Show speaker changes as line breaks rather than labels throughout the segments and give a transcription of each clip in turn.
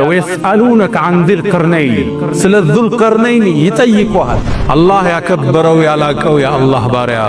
ويسألونك عن ذي القرنين سل ذو القرنين يطيقوها الله يكبروا يلاقوا يا الله باريا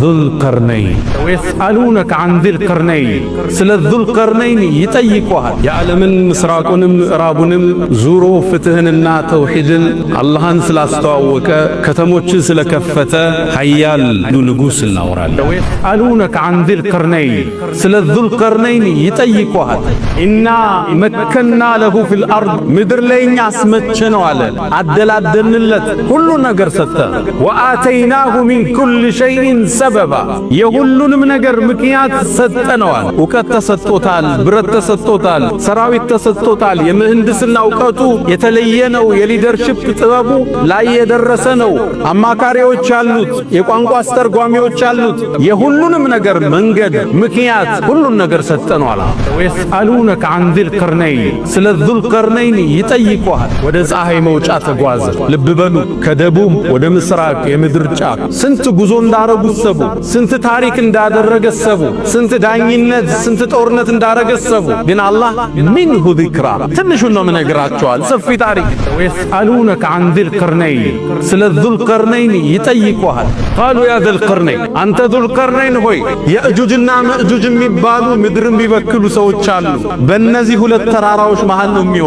ذو القرنين ويسألونك عن ذي القرنين سل ذو القرنين يطيقوها يعلم مسراقونم رابونم زورو فتهننا توحيدن اللهن سلاستواوك كتموچن سلكفته حيال نغوس النورال ويسألونك عن ذي القرنين سل ذو القرنين يطيقوها إنا مكنا له في الأرض مدر لين اسمچنو على عدلادنلت كل ነገር ሰጠ وآتيناه من كل شيء سببا የሁሉንም ነገር ምክንያት ሰጠነዋል ዕውቀት ተሰጥቶታል ብረት ተሰጥቶታል ሰራዊት ተሰጥቶታል የምህንድስና ዕውቀቱ የተለየ ነው የሊደርሺፕ ጥበቡ ላይ የደረሰ ነው አማካሪዎች አሉት የቋንቋ አስተርጓሚዎች አሉት የሁሉንም ነገር መንገድ ምክንያት ሁሉን ነገር ሰጠነዋል ويسألونك عن ذي القرنين ስለ ذو القرنين ይጠይቁሃል ወደ ፀሐይ መውጫ ተጓዘ ልብ በሉ ከደቡብ ወደ ምስራቅ የምድር ጫፍ ስንት ጉዞ እንዳረጉ ሰቡ ስንት ታሪክ እንዳደረገ ሰቡ ስንት ዳኝነት ስንት ጦርነት እንዳረገ ሰቡ ግን አላህ منه ذكرى ትንሹን ነው መነግራቸዋል ሰፊ ታሪክ ويسألونك عن ذي القرنين ስለ ذو القرنين ይጠይቁሃል قالوا يا ذا القرنين አንተ ذو القرنين ሆይ የእጁጅና መእጁጅ የሚባሉ ምድርን ቢበክሉ ሰዎች አሉ በእነዚህ ሁለት ተራራዎች መሃል ነው የሚወጡት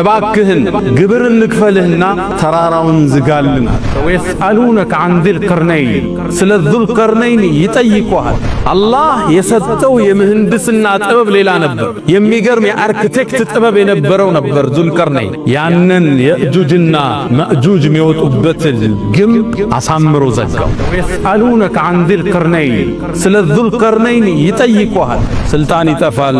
እባክህን ግብር እንክፈልህና ተራራውን ዝጋልና ويسألونك عن ذي القرنين ስለ ذو القرنين ይጠይቁሃል አላህ የሰጠው የምህንድስና ጥበብ ሌላ ነበር የሚገርም የአርኪቴክት ጥበብ የነበረው ነበር ذو القرنين ያንን የእጁጅና መእጁጅ የሚወጡበት ግም አሳምሮ ዘጋው ويسألونك عن ذي القرنين ስለ ذو القرنين ይጠይቁሃል ስልጣን ይጠፋል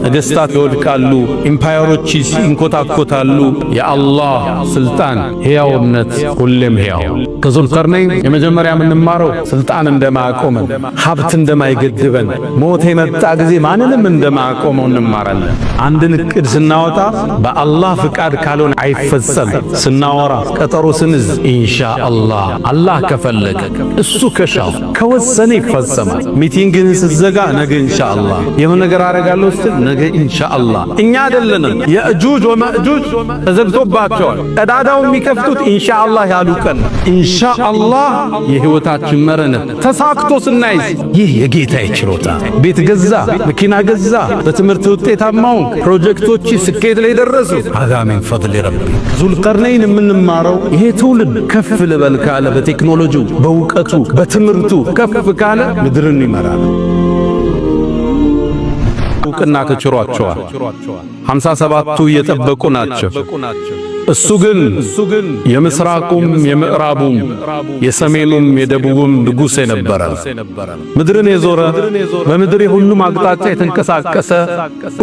ነገስታት ይወድቃሉ ኢምፓየሮች ይንኮታኮታሉ የአላህ ስልጣን ሕያውነት ሁሌም ሕያው ከዙል ቀርነይን የመጀመሪያ የምንማረው ስልጣን እንደማቆመን ሀብት እንደማይገድበን ሞት የመጣ ጊዜ ማንንም እንደማቆመው እንማራለን አንድን እቅድ ስናወጣ በአላህ ፍቃድ ካልሆነ አይፈጸም ስናወራ ቀጠሮ ስንዝ ኢንሻአላህ አላህ ከፈለገ እሱ ከሻው ከወሰነ ይፈጸማል ሚቲንግን ስትዘጋ ነገ ኢንሻአላህ የሆነ ነገር አረጋለሁ ስትል ነገ ኢንሻአላህ እኛ አይደለንም የእጁጅ ወመእጁጅ ተዘግቶባቸዋል ቀዳዳው የሚከፍቱት ኢንሻአላህ ያሉ ቀን ኢንሻአላህ የህይወታችን መረነ ተሳክቶ ስናይዝ ይህ የጌታዬ ችሮታ ቤት ገዛ መኪና ገዛ በትምህርት ውጤታማው ፕሮጀክቶች ስኬት ላይ ደረሱ هذا من فضل ربي ذو القرنين የምንማረው ይሄ ትውልድ ከፍ ልበል ካለ በቴክኖሎጂው በእውቀቱ በትምህርቱ ከፍ ካለ ምድርን ይመራል ዕውቅና ተችሯቸዋል 57ቱ እየጠበቁ ናቸው እሱ ግን የምስራቁም የምዕራቡም የሰሜኑም የደቡብም ንጉሥ የነበረ ምድርን የዞረ በምድር የሁሉም አቅጣጫ የተንቀሳቀሰ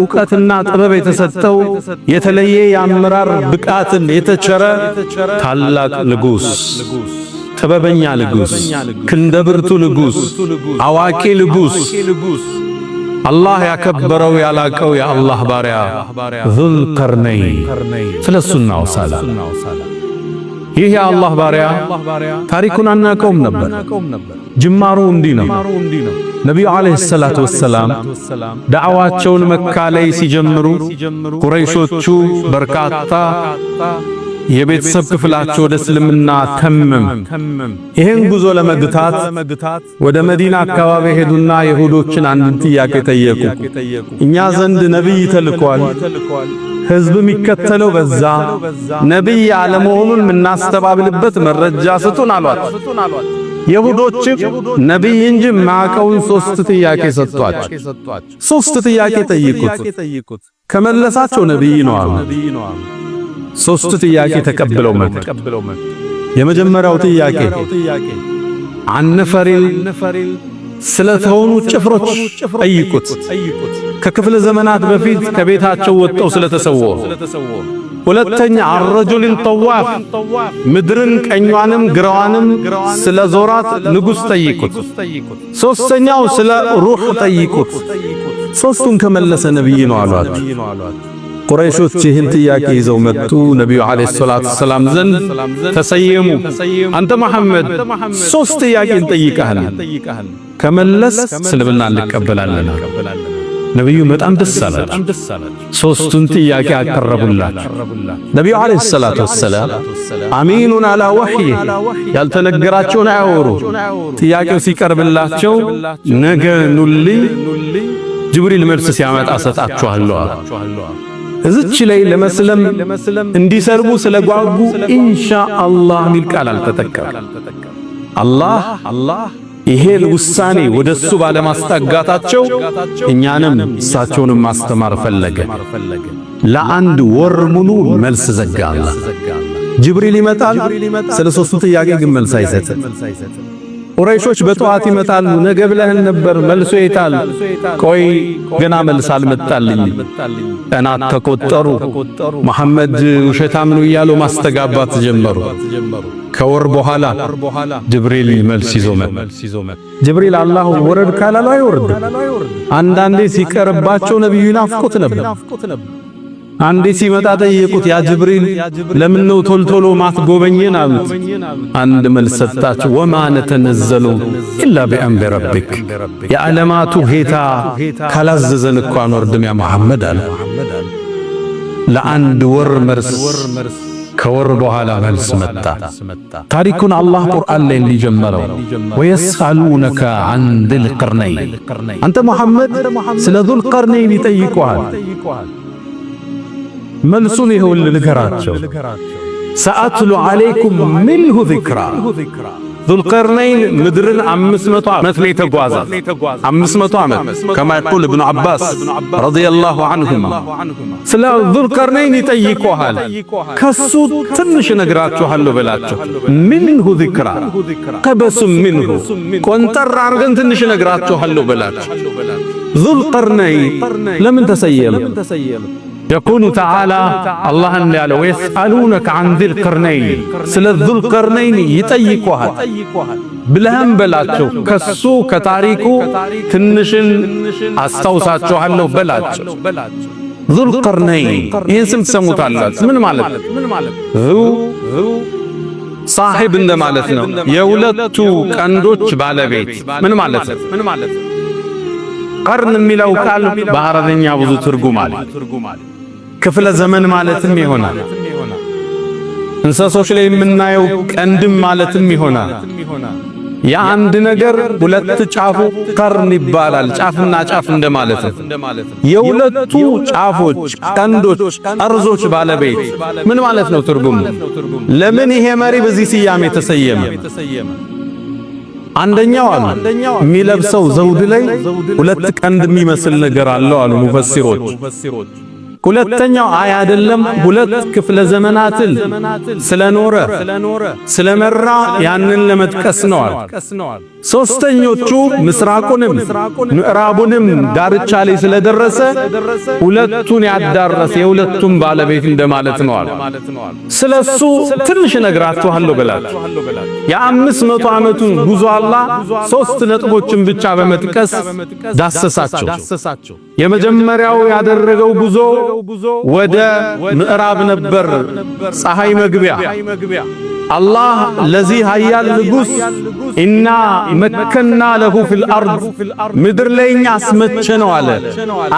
ዕውቀትና ጥበብ የተሰጠው የተለየ የአመራር ብቃትን የተቸረ ታላቅ ንጉሥ ጥበበኛ ንጉሥ ክንደብርቱ ንጉሥ አዋቂ ንጉሥ الله يكبروا يلاقوا يا الله باريا ذو القرنين فلسنا وصالا ይህ የአላህ ባሪያ ታሪኩን አናቀውም ነበር ጅማሩ እንዲህ ነው ነብዩ አለይሂ ሰላቱ ወሰላም ዳዕዋቸውን መካ ላይ ሲጀምሩ ቁረይሾቹ በርካታ የቤተሰብ ክፍላቸው ወደ እስልምና ተመም ይሄን ጉዞ ለመግታት ወደ መዲና አካባቢ ሄዱና ይሁዶችን አንድ ጥያቄ ጠየቁ እኛ ዘንድ ነብይ ተልኳል ህዝብ የሚከተለው በዛ ነብይ አለመሆኑን ምናስተባብልበት መረጃ ስጡን አሏት ይሁዶች ነብይ እንጂ ማቀውን ሶስት ጥያቄ ሰጧቸው ሶስት ጥያቄ ጠይቁት ከመለሳቸው ነብይ ነው አሉ ሶስት ጥያቄ ተቀብለው መጡ የመጀመሪያው ጥያቄ አንፈሪል ስለተሆኑ ጭፍሮች ጠይቁት ከክፍለ ዘመናት በፊት ከቤታቸው ወጣው ስለተሰወሩ ሁለተኛ አርጁልን ጠዋፍ ምድርን ቀኛንም ግራዋንም ስለ ዞራት ንጉስ ጠይቁት ሶስተኛው ስለ ሩህ ጠይቁት ሶስቱን ከመለሰ ነብይ ነው አሏት ቁረይሾች ይህን ጥያቄ ይዘው መጡ ነብዩ አለይሂ ሰላቱ ሰላም ዘንድ ተሰየሙ አንተ መሐመድ ሶስት ጥያቄ እንጠይቃለን ከመለስ እስልምና እንቀበላለን ነብዩ በጣም ደስ አላቸው። ሶስቱን ጥያቄ አቀረቡላቸው። ነብዩ አለይሂ ሰላቱ ወሰላም አሚኑን አላ ወህይ ያልተነገራቸውን አያወሩ። ጥያቄው ሲቀርብላቸው ነገ ኑልኝ ጅብሪል መልስ ሲያመጣ ሰጣችኋለሁ። እዚች ላይ ለመስለም እንዲሰርቡ ስለጓጉ ኢንሻአላህ ሚል ቃል አልተጠቀም። አላህ ይሄን ውሳኔ ወደሱ ባለማስጠጋታቸው እኛንም እሳቸውንም ማስተማር ፈለገ። ለአንድ ወር ሙሉ መልስ ዘጋ። ጅብሪል ይመጣል፣ ስለ ሶስቱ ጥያቄ ግን መልስ አይሰጥም። ቁረይሾች በጠዋት ይመጣሉ። ነገ ብለህን ነበር መልሶ ይታል። ቆይ ገና መልስ አልመጣልኝ። ቀናት ተቆጠሩ። መሐመድ ውሸታም ነው እያሉ ማስተጋባት ጀመሩ። ከወር በኋላ ጅብሪል መልስ ይዞ መጣ። ጅብሪል አላህ ወረድ ካላሉ አይወርድም። አንዳንዴ ሲቀርባቸው ነብዩ ይናፍቁት ነበር። አንዴ ሲመጣ ጠየቁት፣ ያ ጅብሪል ለምን ነው ቶልቶሎ ማትጎበኘን አሉት። አንድ መልስ ሰጣቸው፣ ወማ ነተነዘሉ ኢላ ቢአምሪ ረቢክ፣ የዓለማቱ ጌታ ካላዘዘን እኮ አንወርድም ያ መሐመድ አለ። ለአንድ ወር መርስ ከወር በኋላ መልስ መጣ። ታሪኩን አላህ ቁርአን ላይ እንዲጀመረው ወየስአሉነከ አን ዚል ቀርነይን፣ አንተ መሐመድ ስለ ዙል ቀርነይን ይጠይቁሃል። መልሱን ይሁን ልንገራቸው። ሰአትሉ ዓለይኩም ሚንሁ ዚክራ። ዙልቀርነይን ምድርን 500 ዓመት ነው የተጓዘ። 500 ዓመት ከማ ይቁል ኢብኑ አባስ ረዲየላሁ ዐንሁማ። ስለ ዙልቀርነይን ይጠይቁሃል። ከሱ ትንሽ እነግራችኋለሁ በላቸው። ሚንሁ ዚክራ ቀበሱም ሚንሁ፣ ቆንጠር አርገን ትንሽ እነግራችኋለሁ በላቸው። ዙልቀርነይን ለምን ተሰየመ? يقول تعالى الله قال ويسألونك عن ذي القرنين ስለ ذو القرنين ይጠይቁሃል ብለህም በላቸው ከሱ ከታሪኩ ትንሽን አስታውሳችኋለሁ በላቸው። ذو القرنين ይህን ስም ትሰሙታላችሁ። ምን ማለት ذو ሳሒብ እንደማለት ነው። የሁለቱ ቀንዶች ባለቤት ምን ማለት ነው? ቀርን የሚለው ቃል በአረብኛ ብዙ ትርጉም አለ። ክፍለ ዘመን ማለትም ይሆናል። እንስሶች ላይ የምናየው ቀንድም ማለትም ይሆናል። የአንድ ነገር ሁለት ጫፉ ቀርን ይባላል። ጫፍና ጫፍ እንደማለት ነው። የሁለቱ ጫፎች ቀንዶች፣ ጠርዞች ባለቤት ምን ማለት ነው? ትርጉም ለምን ይሄ መሪ በዚህ ስያሜ ተሰየመ? አንደኛው አሉ የሚለብሰው ዘውድ ላይ ሁለት ቀንድ የሚመስል ነገር አለው አሉ ሙፈሲሮች። ሁለተኛው አይ አይደለም፣ ሁለት ክፍለ ዘመናትን ስለኖረ ስለመራ ያንን ለመጥቀስ ነው። ሶስተኞቹ ምስራቁንም ምዕራቡንም ዳርቻ ላይ ስለደረሰ ሁለቱን ያዳረሰ የሁለቱም ባለቤት እንደማለት ነው። ስለሱ ትንሽ ነግራችኋለሁ ብላችሁ የ500 ዓመቱን ጉዞ አላህ 3 ነጥቦችን ብቻ በመጥቀስ ዳሰሳቸው። የመጀመሪያው ያደረገው ጉዞ ወደ ምዕራብ ነበር፣ ፀሐይ መግቢያ። አላህ ለዚህ ኃያል ንጉሥ ኢና መከና ለሁ ፊል አርድ፣ ምድር ላይ እኛ አስመቸነው አለ፣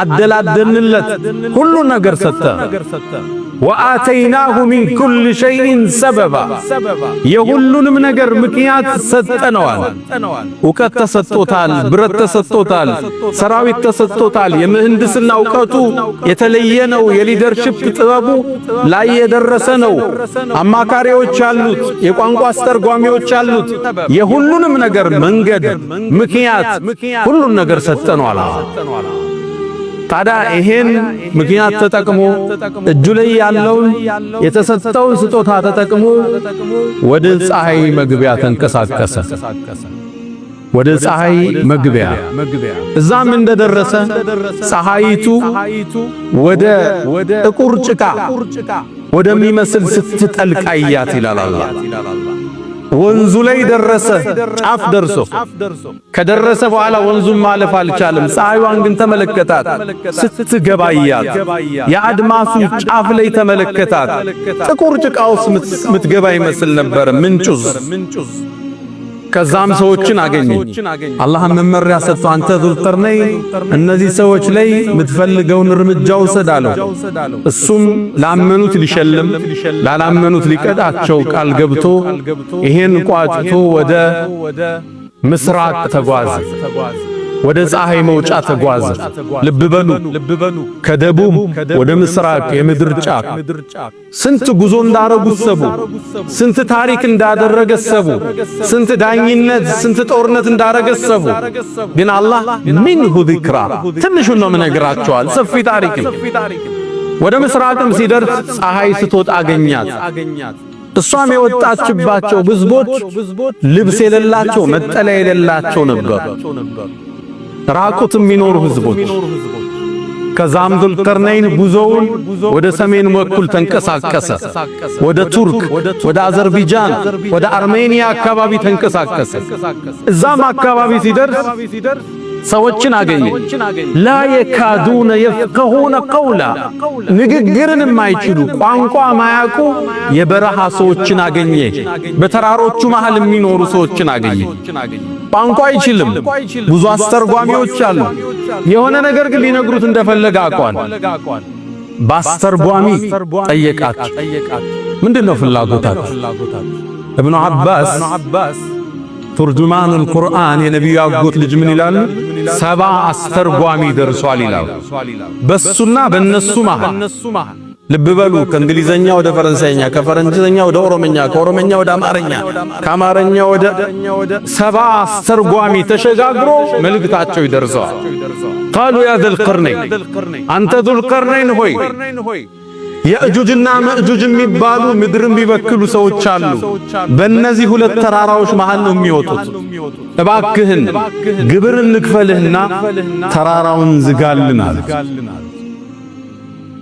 አደላደልንለት፣ ሁሉ ነገር ሰጠ። ወአተይናሁ ሚን ኩል ሸይኢን ሰበባ፣ የሁሉንም ነገር ምክንያት ሰጠነዋል። እውቀት ተሰጥቶታል፣ ብረት ተሰጥቶታል፣ ሰራዊት ተሰጥቶታል። የምህንድስና እውቀቱ የተለየ ነው። የሊደርሺፕ ጥበቡ ላይ የደረሰ ነው። አማካሪዎች አሉት፣ የቋንቋ አስተርጓሚዎች አሉት። የሁሉንም ነገር መንገድ ምክንያት ሁሉን ነገር ሰጠነዋል። ታዲያ ይሄን ምክንያት ተጠቅሞ እጁ ላይ ያለውን የተሰጠውን ስጦታ ተጠቅሞ ወደ ፀሐይ መግቢያ ተንቀሳቀሰ። ወደ ፀሐይ መግቢያ እዛም እንደደረሰ ፀሐይቱ ወደ ጥቁር ጭቃ ወደሚመስል ስትጠልቅ አያት ይላል አላህ። ወንዙ ላይ ደረሰ። ጫፍ ደርሶ ከደረሰ በኋላ ወንዙን ማለፍ አልቻለም። ፀሐይዋን ግን ተመለከታት ስትገባያት። የአድማሱ ጫፍ ላይ ተመለከታት። ጥቁር ጭቃ ውስጥ ምትገባ ይመስል ነበር። ምንጩዝ ከዛም ሰዎችን አገኘ። አላህ መመሪያ ሰጥቶ አንተ ዙልቀርነይን እነዚህ ሰዎች ላይ የምትፈልገውን እርምጃ ውሰድ አለው። እሱም ላመኑት ሊሸልም ላላመኑት ሊቀጣቸው ቃል ገብቶ ይሄን ቋጭቶ ወደ ምስራቅ ተጓዘ። ወደ ፀሐይ መውጫ ተጓዘ። ልብ በሉ ከደቡብ ወደ ምስራቅ የምድር ጫፍ ስንት ጉዞ እንዳረጉ ሰቡ፣ ስንት ታሪክ እንዳደረገ ሰቡ፣ ስንት ዳኝነት ስንት ጦርነት እንዳረገ ሰቡ። ግን አላህ ሚንሁ ዚክራ ትንሹን ነው የምነግራቸዋል። ሰፊ ታሪክ ወደ ምስራቅም ሲደርስ ፀሐይ ስትወጣ አገኛት። እሷም የወጣችባቸው ህዝቦች ልብስ የሌላቸው መጠለያ የሌላቸው ነበሩ። ራቁትም የሚኖሩ ህዝቦች። ከዛም ዙልቀርነይን ጉዞውን ወደ ሰሜን በኩል ተንቀሳቀሰ። ወደ ቱርክ፣ ወደ አዘርባይጃን፣ ወደ አርሜኒያ አካባቢ ተንቀሳቀሰ። እዛም አካባቢ ሲደርስ ሰዎችን አገኘ። ላ የካዱነ የፍቀሁነ ቀውላ ንግግርን የማይችሉ ቋንቋ ማያውቁ የበረሃ ሰዎችን አገኘ። በተራሮቹ መሃል የሚኖሩ ሰዎችን አገኘ። ቋንቋ አይችልም፣ ብዙ አስተርጓሚዎች አሉ። የሆነ ነገር ግን ሊነግሩት እንደፈለገ አቋል። በአስተርጓሚ ጠየቃቸው። ምንድነው ፍላጎታችሁ? ኢብኑ አባስ ቱርጁማኑል ቁርአን የነቢዩ አጎት ልጅ ምን ይላሉ? 70 አስተርጓሚ ደርሷል ይላሉ። በሱና በነሱ መሃል ልብ በሉ። ከእንግሊዘኛ ወደ ፈረንሳይኛ፣ ከፈረንሳይኛ ወደ ኦሮምኛ፣ ከኦሮምኛ ወደ አማርኛ፣ ከአማርኛ ወደ 70 አስተርጓሚ ተሸጋግሮ መልእክታቸው ይደርሰዋል። ቃሉ ያ ዙልቀርነይን አንተ ዙልቀርነይን ሆይ የእጁጅና መእጁጅ የሚባሉ ምድርን ቢበክሉ ሰዎች አሉ። በእነዚህ ሁለት ተራራዎች መሃል ነው የሚወጡት። እባክህን ግብር እንክፈልህና ተራራውን ዝጋልናል።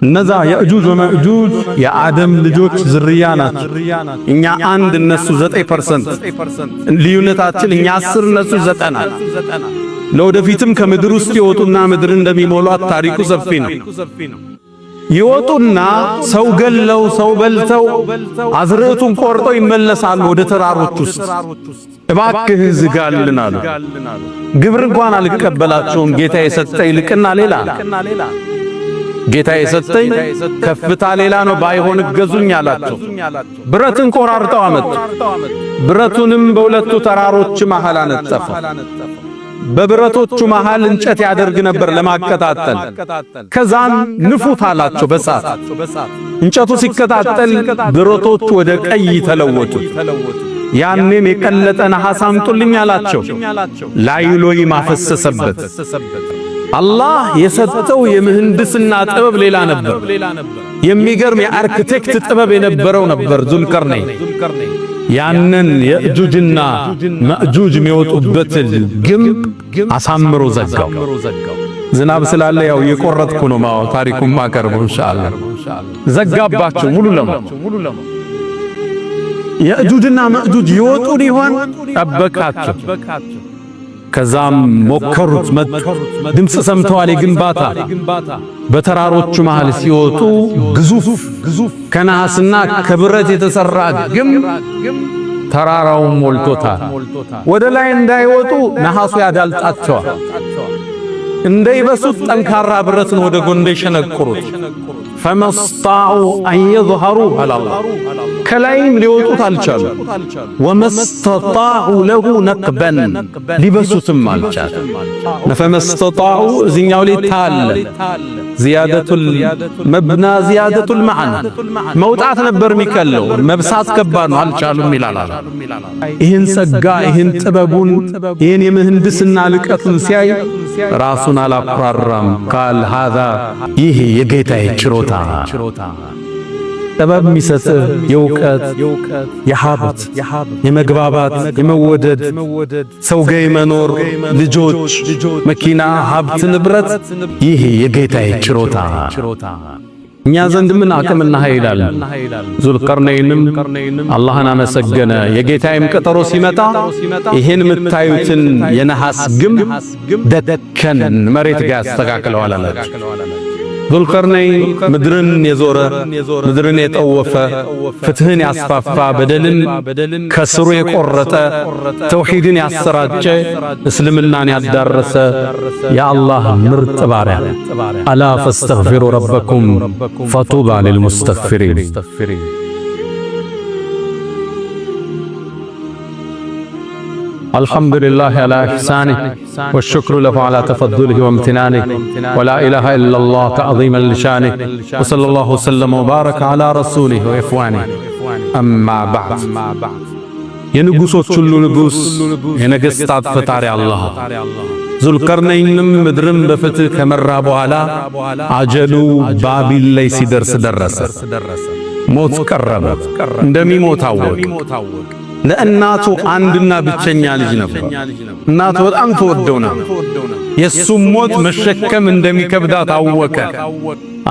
እነዛ የእጁጅ ወመእጁጅ የአደም ልጆች ዝርያ ናቸው። እኛ 1 እነሱ 9% ልዩነታችን፣ እኛ 10 እነሱ 90። ለወደፊትም ከምድር ውስጥ ይወጡና ምድር እንደሚሞሏት ታሪኩ ሰፊ ነው። ይወጡና ሰው ገለው ሰው በልተው አዝርዕቱን ቆርጠው ይመለሳሉ ወደ ተራሮች ውስጥ። እባክህ ዝጋልን አሉ። ግብር እንኳን አልቀበላቸውም። ጌታ የሰጠኝ ልቅና ሌላ ጌታ የሰጠኝ ከፍታ ሌላ ነው፣ ባይሆን እገዙኝ አላቸው። ብረትን ቆራርጠው አመጡ። ብረቱንም በሁለቱ ተራሮች መሃል አነጠፈ። በብረቶቹ መሃል እንጨት ያደርግ ነበር ለማቀጣጠል። ከዛም ንፉት አላቸው በሳት። እንጨቱ ሲከታተል ብረቶቹ ወደ ቀይ ተለወጡ። ያኔም የቀለጠ ነሐስ አምጡልኝ አላቸው። ላይሎይ ማፈሰሰበት። አላህ የሰጠው የምህንድስና ጥበብ ሌላ ነበር። የሚገርም የአርክቴክት ጥበብ የነበረው ነበር ዙልቀርነይን። ያንን የእጁጅና መእጁጅ የሚወጡበት ግንብ አሳምሮ ዘጋው። ዝናብ ስላለ ያው የቆረጥኩ ነው ታሪኩን ማቀርበው ኢንሻአላህ። ዘጋባቸው ሙሉ ለሙሉ። የእጁጅና መእጁጅ ይወጡ ሊሆን ጠበቃቸው። ከዛም ሞከሩት፣ መጡ። ድምፅ ሰምተዋል የግንባታ። በተራሮቹ መሃል ሲወጡ ግዙፍ ከነሐስና ከብረት የተሰራ ግንብ ተራራውን ሞልቶታል። ወደ ላይ እንዳይወጡ ነሐሱ ያዳልጣቸዋል። እንዳይበሱት ጠንካራ ብረትን ወደ ጎን ይሸነቁሩት። ፈመስጣዑ አን የظهሩ አላህ ከላይም ሊወጡት አልቻሉ። ወመስጣዑ ለሁ ነቅበን ሊበሱትም አልቻሉ። ፈመስጣዑ እዚኛው ላይ ታለ ዚያደቱል መብና ዚያደቱል መዕና መውጣት ነበር የሚከለው፣ መብሳት ከባድ ነው፣ አልቻሉም ይላል። ይህን ጸጋ ይህን ጥበቡን ይህን የምህንድስና ልቀቱን ሲያይ ራሱን አላኩራራም። ቃል ሃዛ ይህ የጌታዬ ችሮታ ጥበብ የሚሰጥህ የእውቀት የሀብት የመግባባት የመወደድ ሰው ጋር የመኖር ልጆች፣ መኪና፣ ሀብት፣ ንብረት ይህ የጌታዬ ችሮታ። እኛ ዘንድ ምን አቅምና ኃይል አለ? ዙልቀርነይንም አላህን አመሰገነ። የጌታዬም ቀጠሮ ሲመጣ ይሄን የምታዩትን የነሐስ ግንብ ደከን መሬት ጋር ያስተካክለዋል አላቸው። ዙልቀርነይን ምድርን የዞረ ምድርን የጠወፈ ፍትህን ያስፋፋ በደልን ከስሩ የቆረጠ ተውሂድን ያሰራጨ እስልምናን ያዳረሰ የአላህ ምርጥ ባሪያ አላ ፈስተግፊሩ ረበኩም ፈጡባ ሊልሙስተግፊሪን الحمد لله على إحسانه والشكر له على تفضله وامتنانه ولا إله إلا الله تعظيما لشانه وصلى الله وسلم وبارك على رسوله وإخوانه أما بعد የንጉሶች ሁሉ ንጉስ የነገስታት ፈጣሪ አላህ ዙልቀርነይንም ምድርን በፍትህ ከመራ በኋላ አጀሉ ባቢል ላይ ሲደርስ ደረሰ። ሞት ቀረበ። እንደሚሞት አወቀ። ለእናቱ አንድና ብቸኛ ልጅ ነበር። እናቱ በጣም ተወደው ነበር። የሱም ሞት መሸከም እንደሚከብዳት አወቀ።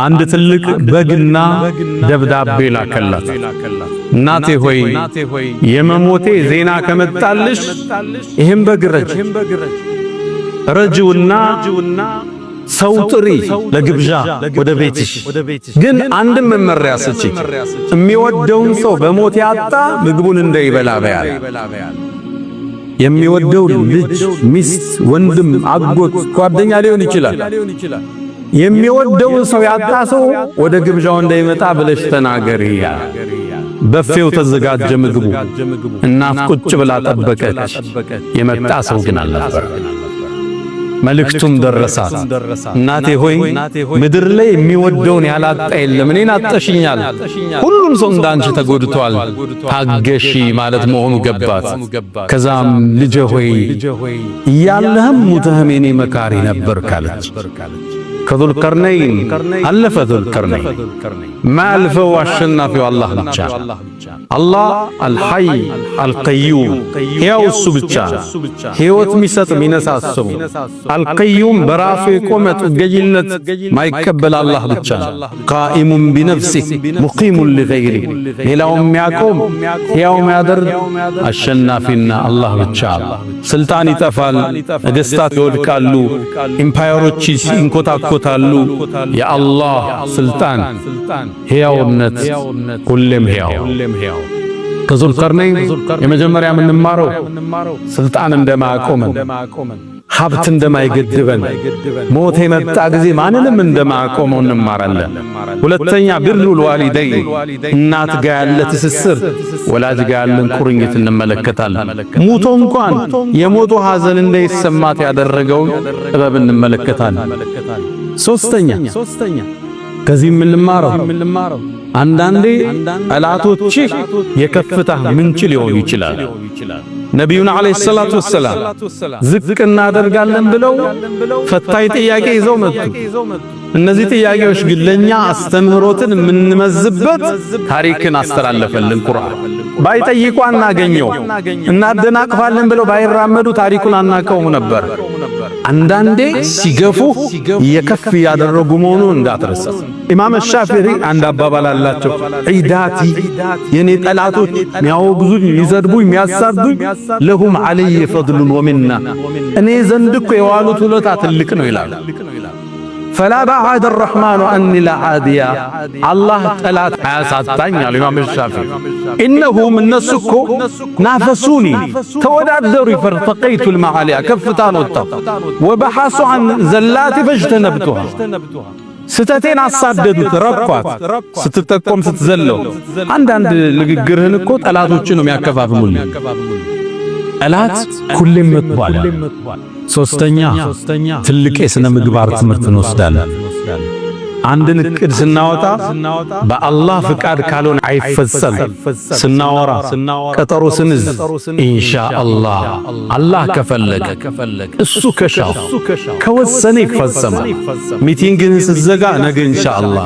አንድ ትልቅ በግና ደብዳቤ ላከላት። እናቴ ሆይ የመሞቴ ዜና ከመጣልሽ ይህም በግ ረጂውና ሰው ጥሪ ለግብዣ ወደ ቤትሽ። ግን አንድም መመሪያ ስጪ፣ የሚወደውን ሰው በሞት ያጣ ምግቡን እንዳይበላ በያል። የሚወደው ልጅ፣ ሚስት፣ ወንድም፣ አጎት፣ ጓደኛ ሊሆን ይችላል። የሚወደውን ሰው ያጣ ሰው ወደ ግብዣው እንዳይመጣ ብለሽ ተናገሪ። በፌው ተዘጋጀ ምግቡ። እናት ቁጭ ብላ ጠበቀች። የመጣ ሰው ግን አልነበር። መልእክቱም ደረሳት። እናቴ ሆይ ምድር ላይ የሚወደውን ያላጣ የለም፣ እኔን አጠሽኛል። ሁሉም ሰው እንዳንቺ ተጎድቷል፣ ታገሺ ማለት መሆኑ ገባት። ከዛም ልጄ ሆይ እያለህም ሙተህም የኔ መካሪ ነበር ካለች። ከዙልቀርነይን አለፈ። ዙልቀርነይን ማልፈው አሸናፊው አላህ ብቻ። አላህ አልሐይ አልቀዩም፣ ሕያው እሱ ብቻ፣ ሕይወት ሚሰጥ ሚነሳስሩ። አልቀዩም በራሱ የቆመ ጥገኝነት ማይቀበል አላህ ብቻ። ቃኢሙን ቢነፍሲህ ሙቂሙን ሊገይሪ፣ ሌላውን የሚያቆም ሕያው የሚያደርግ አሸናፊና አላህ ብቻ። ስልጣን ይጠፋል፣ ነገሥታት ይወድቃሉ፣ ኢምፓየሮች ይንኮታኮታሉ። የአላህ ስልጣን ሕያውነት ሁሌም ሕያው። ከዙልቀርነይን የመጀመሪያ የምንማረው ስልጣን እንደማያቆመን፣ ሀብት እንደማይገድበን፣ ሞት የመጣ ጊዜ ማንንም እንደማያቆመው እንማራለን። ሁለተኛ ቢሩል ዋሊደይን፣ እናት ጋር ያለ ትስስር፣ ወላጅ ጋር ያለን ቁርኝት እንመለከታለን። ሙቶ እንኳን የሞቱ ሐዘን እንዳይሰማት ያደረገውን ጥበብ እንመለከታለን። ሶስተኛ ከዚህ የምንማረው አንዳንዴ ጠላቶችህ የከፍታህ ምንጭ ሊሆኑ ይችላል። ነቢዩን ዓለይሂ ሰላቱ ወሰላም ዝቅ እናደርጋለን ብለው ፈታኝ ጥያቄ ይዘው መጡ። እነዚህ ጥያቄዎች ግን ለኛ አስተምህሮትን የምንመዝበት ታሪክን አስተላለፈልን ቁርአን። ባይጠይቁ አናገኘው፣ እናደናቅፋለን ብለው ባይራመዱ ታሪኩን አናቀውም ነበር። አንዳንዴ ሲገፉ የከፍ ያደረጉ መሆኑን እንዳትረሳ። ኢማም ሻፊዒ አንድ አባባል አላቸው። ዒዳቲ የኔ ጠላቶች የሚያወግዙኝ፣ የሚሰድቡኝ፣ የሚያሳዱኝ ለሁም ዐለየ ፈድሉን ወሚና፣ እኔ ዘንድ እኮ የዋሉት ውለታ ትልቅ ነው ይላሉ። ፈላ በዐደ ረሕማኑ አኒ ለዓዲያ፣ አላህ ጠላት አያሳጣኝ አሉ ኢማም ሻፊዒ። ኢነሁም እነሱ እኮ ናፈሱኒ ተወዳደሩ፣ ፈርተቀይቱ ልመዓሊያ ከፍታን ወጣሁ፣ ወበሐሱ ዐን ዘላቲ ፈጅተነብቱሃ ስተቴን አሳደዱት፣ ረኳት። ስትጠቆም ስትዘለው አንዳንድ ንግግርህን እኮ ጠላቶችን ነው የሚያከፋፍሉልህ። ጠላት ሁሌም መጥቷል። ሶስተኛ ትልቅ የሥነ ምግባር ትምህርት እንወስዳለን። አንድን እቅድ ስናወጣ በአላህ ፍቃድ ካልሆነ አይፈጸም። ስናወራ ቀጠሮ ስንዝ ኢንሻአላህ አላህ ከፈለገ እሱ ከሻው ከወሰነ ይፈጸማል። ሚቲንግን ስትዘጋ ነገ ኢንሻአላህ፣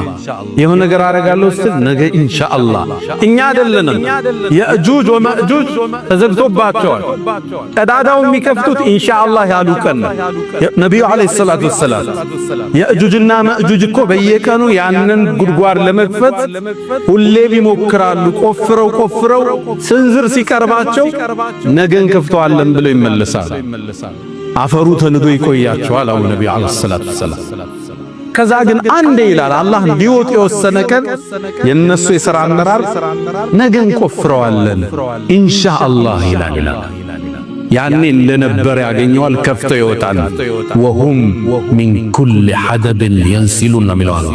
የሆነ ነገር አደርጋለሁ ስትል ነገ ኢንሻአላህ። እኛ አይደለንም የእጁጅ ወመእጁጅ ተዘግቶባቸዋል። ቀዳዳው የሚከፍቱት ኢንሻአላህ ያሉ ቀን ነብዩ አለይሂ ሰላቱ ወሰላም የእጁጅና መእጁጅ እኮ የቀኑ ያንን ጉድጓድ ለመክፈት ሁሌ ቢሞክራሉ። ቆፍረው ስንዝር ሲቀርባቸው ነገን ከፍተዋለን ብለው ይመለሳሉ። አፈሩ ተንዶ ይቆያቸዋል። አሁን ነብዩ አለይሂ ሰላቱ ወሰላም ከዛ ግን አንዴ ይላል አላህ ሊወጥ የወሰነ ቀን የነሱ የሥራ አመራር ነገ እንቆፍረዋለን ኢንሻአላህ ይላል። ያኔ እንደነበረ ያገኘዋል ከፍቶ ይወጣል። ወሁም ሚን ኩል ሐደብን የንሲሉን ሚለዋል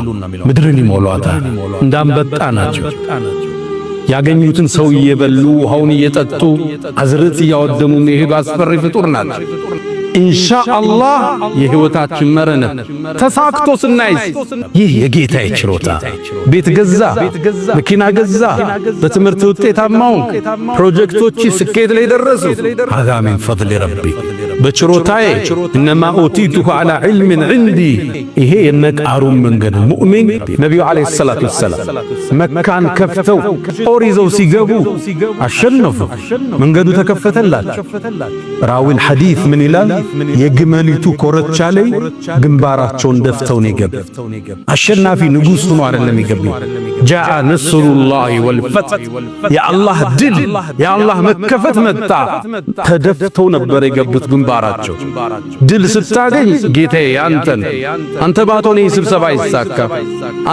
ምድርን ይሞሏታል። እንዳንበጣ ናቸው። ያገኙትን ሰው እየበሉ ውሃውን እየጠጡ አዝርዕት እያወደሙ የሚሄዱ አስፈሪ ፍጡር ናቸው። ኢንሻአላህ የህይወታችን መረነ ተሳክቶ ስናይስ ይህ የጌታዬ ችሮታ ቤት ገዛ፣ መኪና ገዛ፣ በትምህርት ውጤታማው ፕሮጀክቶች ስኬት ላይ ደረሱ። ሀዛ ሚን ፈድሊ ረቢ በችሮታዬ እነማ ኡቲቱሁ ዐላ ዒልሚን ዒንዲ። ይሄ የነቃሩን መንገድ ሙእሚን ነቢዩ ዓለይሂ ሰላቱ ወሰላም መካን ከፍተው ጦር ይዘው ሲገቡ አሸነፉ። መንገዱ ተከፈተላቸው። ራዊል ሐዲስ ምን ይላል? የግመሊቱ ኮረቻ ላይ ግንባራቸውን ደፍተው ነው የገቡ። አሸናፊ ንጉሥ ሆኖ አይደለም የገቡ። ጃአ ነስሩላሂ ወልፈትህ የአላህ ድል የአላህ መከፈት መጣ። ተደፍተው ነበር የገቡት ግንባራቸው። ድል ስታገኝ ጌታዬ አንተ ባትሆን ይህ ስብሰባ አይሳካም፣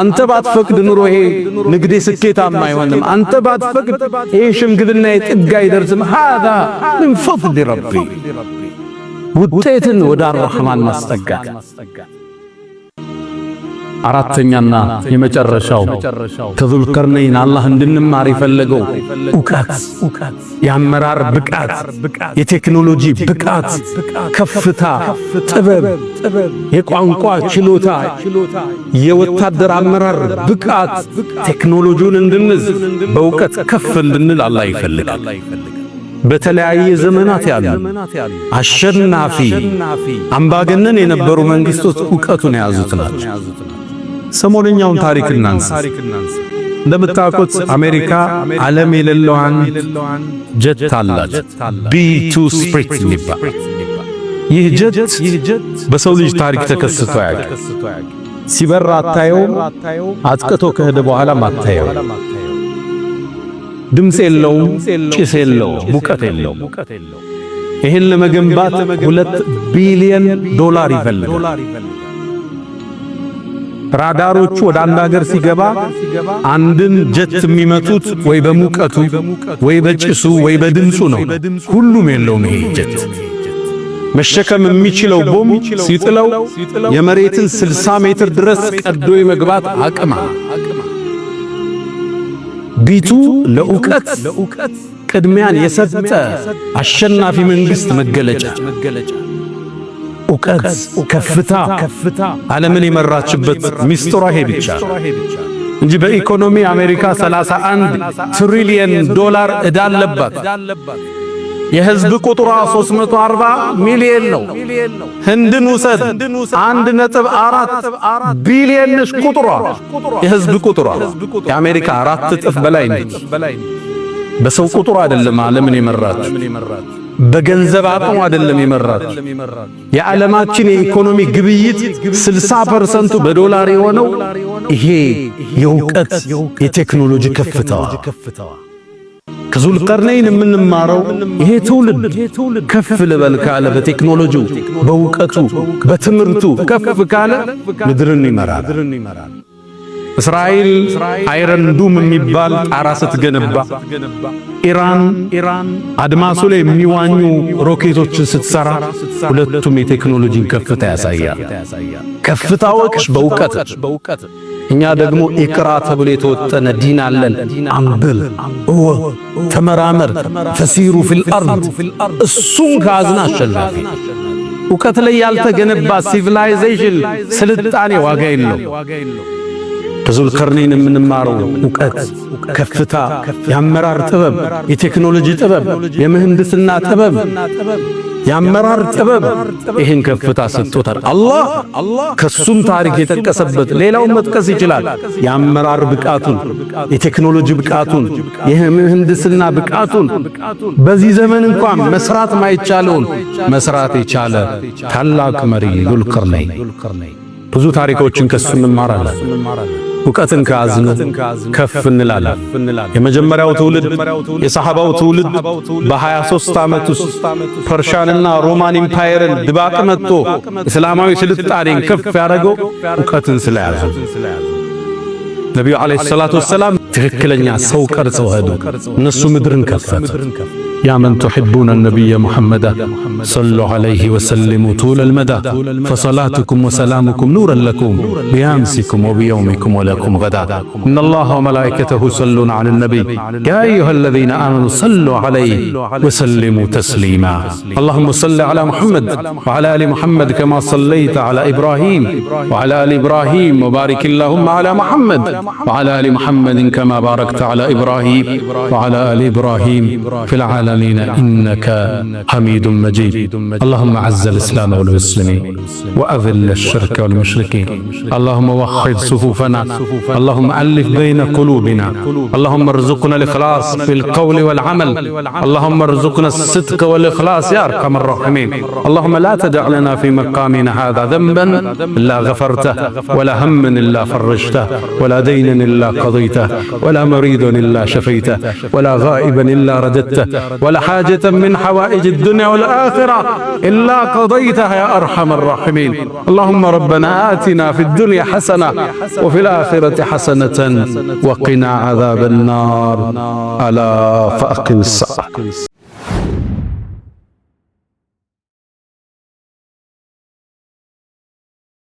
አንተ ባትፈቅድ ኑሮ ይሄ ንግዴ ስኬታማ አይሆንም፣ አንተ ባትፈቅድ ይሄ ሽምግልና ጥግ አይደርስም። ሃዛ ምን ፈድሊ ረቢ ውጤትን ወደ አርረህማን ማስጠጋት። አራተኛና የመጨረሻው ከዙልቀርነይን አላህ እንድንማር የፈለገው ዕውቀት፣ የአመራር ብቃት፣ የቴክኖሎጂ ብቃት፣ ከፍታ፣ ጥበብ፣ የቋንቋ ችሎታ፣ የወታደር አመራር ብቃት፣ ቴክኖሎጂውን እንድንዝ በዕውቀት ከፍ እንድንል አላህ ይፈልጋል። በተለያየ ዘመናት ያሉ አሸናፊ አምባገነን የነበሩ መንግስቶች ዕውቀቱን የያዙት ናቸው። ሰሞነኛውን ታሪክ እናንሳ። እንደምታውቁት አሜሪካ ዓለም የሌለው አንድ ጀት አላት፣ B2 ስፕሪት የሚባል። ይህ ጀት በሰው ልጅ ታሪክ ተከስቶ ያውቃል። ሲበራ አታየውም፣ አጥቅቶ ከሄደ በኋላም አታየውም። ድምፅ የለውም፣ ጭስ የለውም፣ ሙቀት የለውም። ይህን ለመገንባት $2 ቢሊዮን ይፈልጋል። ራዳሮቹ ወደ አንድ ሀገር ሲገባ አንድን ጀት የሚመቱት ወይ በሙቀቱ ወይ በጭሱ ወይ በድምፁ ነው። ሁሉም የለውም። ይሄ ጀት መሸከም የሚችለው ቦምብ ሲጥለው የመሬትን 60 ሜትር ድረስ ቀዶ የመግባት አቅም ቢቱ ለዕውቀት ቅድሚያን የሰጠ አሸናፊ መንግስት መገለጫ ዕውቀት፣ ከፍታ ዓለምን የመራችበት ሚስጥሯ ይሄ ብቻ እንጂ በኢኮኖሚ አሜሪካ $31 ትሪሊየን ዕዳ አለባት። የህዝብ ቁጥሯ 340 ሚሊዮን ነው። ህንድን ውሰድ 1.4 ቢሊዮን ቁጥሯ የህዝብ ቁጥሯ የአሜሪካ 4 እጥፍ በላይ ነው። በሰው ቁጥሩ አይደለም ዓለምን የመራች፣ በገንዘብ አቅሙ አይደለም የመራች። የዓለማችን የኢኮኖሚ ግብይት 60% በዶላር የሆነው ይሄ የዕውቀት የቴክኖሎጂ ከፍታዋ። ከዙልቀርነይን የምንማረው ይሄ ትውልድ ከፍ ልበል ካለ በቴክኖሎጂው፣ በዕውቀቱ፣ በትምህርቱ ከፍ ካለ ምድርን ይመራል። እስራኤል አይረን ዱም የሚባል ጣራ ስትገነባ፣ ኢራን አድማሱ ላይ የሚዋኙ ሮኬቶችን ስትሰራ፣ ሁለቱም የቴክኖሎጂን ከፍታ ያሳያል። ከፍታዎች በዕውቀት። እኛ ደግሞ ኢቅራ ተብሎ የተወጠነ ዲን አለን። አንብብ፣ እወቅ፣ ተመራመር፣ ፈሲሩ ፊል አርድ። እሱን ከያዝን አሸናፊ። ዕውቀት ላይ ያልተገነባ ሲቪላይዜሽን ስልጣኔ ዋጋ የለው። ከዙልቀርነይን የምንማረው ዕውቀት፣ ከፍታ፣ የአመራር ጥበብ፣ የቴክኖሎጂ ጥበብ፣ የምህንድስና ጥበብ፣ የአመራር ጥበብ ይህን ከፍታ ሰጥቶታል አላህ። ከሱም ታሪክ የጠቀሰበት ሌላውን መጥቀስ ይችላል። የአመራር ብቃቱን፣ የቴክኖሎጂ ብቃቱን፣ የምህንድስና ብቃቱን በዚህ ዘመን እንኳን መስራት ማይቻለውን መስራት የቻለ ታላቅ መሪ ዙልቀርነይን። ብዙ ታሪኮችን ከሱ እንማራለን። እውቀትን ከያዝን ከፍ እንላለን። የመጀመሪያው ትውልድ የሰሐባው ትውልድ በ23 ዓመት ውስጥ ፐርሻንና ሮማን ኢምፓየርን ድባቅ መጥቶ እስላማዊ ስልጣኔን ከፍ ያደረገው እውቀትን ስለያዙ። ነቢዩ ዓለይሂ ሰላቱ ወሰላም ትክክለኛ ሰው ቀርጸው ሄዱ። እነሱ ምድርን ከፈቱ። ያ መን ቱሒቡነ ነቢየ ሙሐመዳ ሰሉ ዐለይሂ ወሰሊሙ ጡለል መዳ ፈሰላቱኩም ወሰላሙኩም ኑረን ለኩም ቢአምሲኩም ወቢየውሚኩም ወለኩም ገዳ ኢነላሃ ወመላኢከተሁ ዩሰሉነ ዐለን ነቢይ ያ አዩሀለዚነ አመኑ ሰሉ ዐለይሂ ወሰሊሙ ተስሊማ አላሁመ ሰሊ ዐላ ሙሐመድ ወዐላ አሊ ሙሐመድ ከማ ሰለይተ ዐላ ኢብራሂም ወዐላ አሊ ኢብራሂም ወባሪክ አላሁመ ዐላ ሙሐመድ ወዐላ አሊ ሙሐመድን ከማ ባረክተ ዐላ ኢብራሂም ወዐላ አሊ ኢብራሂም ፊል ዓለሚን إنك حميد مجيد اللهم أعز الإسلام والمسلمين وأذل الشرك والمشركين اللهم وحد صفوفنا اللهم ألف بين قلوبنا اللهم ارزقنا الإخلاص في القول والعمل اللهم ارزقنا الصدق والإخلاص يا أرحم الراحمين اللهم لا تدع لنا في مقامنا هذا ذنبا إلا غفرته ولا هم إلا فرجته ولا دين إلا قضيته ولا مريض إلا شفيته ولا غائبا إلا رددته ولا حاجة من حوائج الدنيا والآخرة إلا قضيتها يا أرحم الراحمين اللهم ربنا آتنا في الدنيا حسنة وفي الآخرة حسنة وقنا عذاب النار ألا فأقم الصلاة.